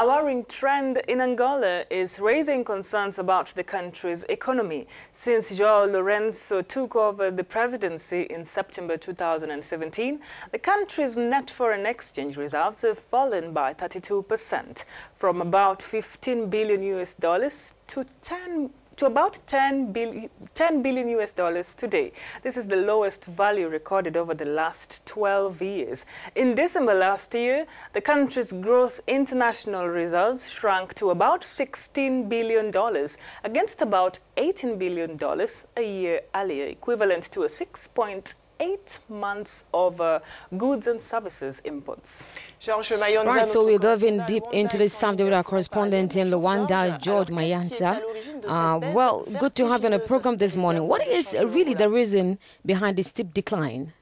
A worrying trend in Angola is raising concerns about the country's economy. Since João Lourenço took over the presidency in September 2017, the country's net foreign exchange reserves have fallen by 32%, from about $15 billion to about $10 billion today. This is the lowest value recorded over the last 12 years. In December last year, the country's gross international reserves shrank to about $16 billion against about $18 billion a year earlier, equivalent to a 6.8 months of goods and services imports. Right, so we're diving deep into this subject with our correspondent in Luanda, George Mayanta. Well, good to have you on the program this morning. What is really the reason behind the steep decline?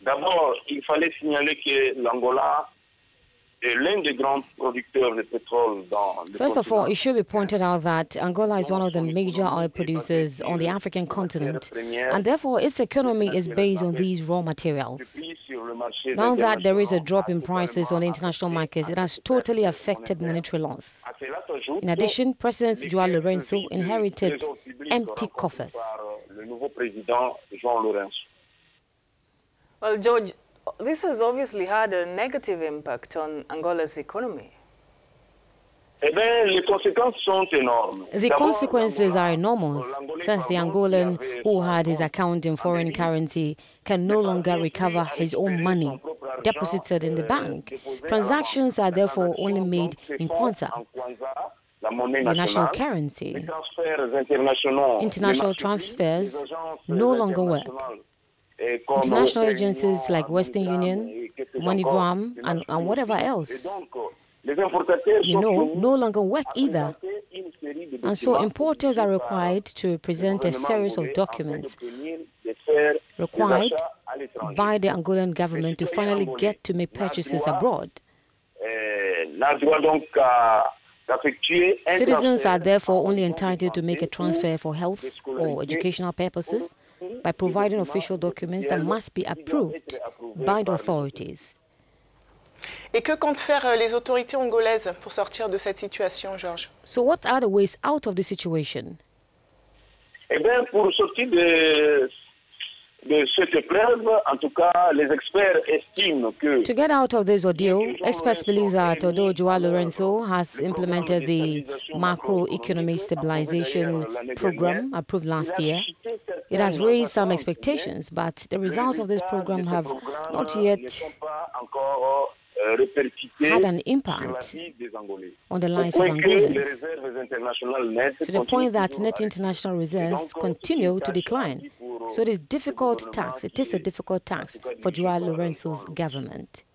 D'abord, il fallait signaler que l'Angola est l'un des grands producteurs de pétrole dans le First of all, it should be pointed out that Angola is one of the major oil producers on the African continent, and therefore its economy is based on these raw materials. Now that there is a drop in prices on the international markets, it has totally affected monetary loss. In addition, President João Lourenço inherited empty coffers. Well, George, this has obviously had a negative impact on Angola's economy. The consequences are enormous. First, the Angolan who had his account in foreign currency can no longer recover his own money deposited in the bank. Transactions are therefore only made in Kwanza, the national currency. International transfers no longer work. International agencies like Western Union, MoneyGram, and whatever else, no longer work either. And so importers are required to present a series of documents required by the Angolan government to finally get to make purchases abroad. Citizens are therefore only entitled to make a transfer for health or educational purposes by providing official documents that must be approved by the authorities. Et que comptent faire les autorités angolaises pour sortir de cette situation, Georges? So what are the ways out of the situation? Eh bien, pour sortir de cette épreuve, en tout cas, les experts estiment que... To get out of this ordeal, experts believe that although João Lourenço has implemented the macroeconomic stabilization program approved last year, it has raised some expectations, but the results of this program have not yet had an impact on the lives of Angolans, to the point that net international reserves continue to decline. So it is a difficult task for João Lourenço's government.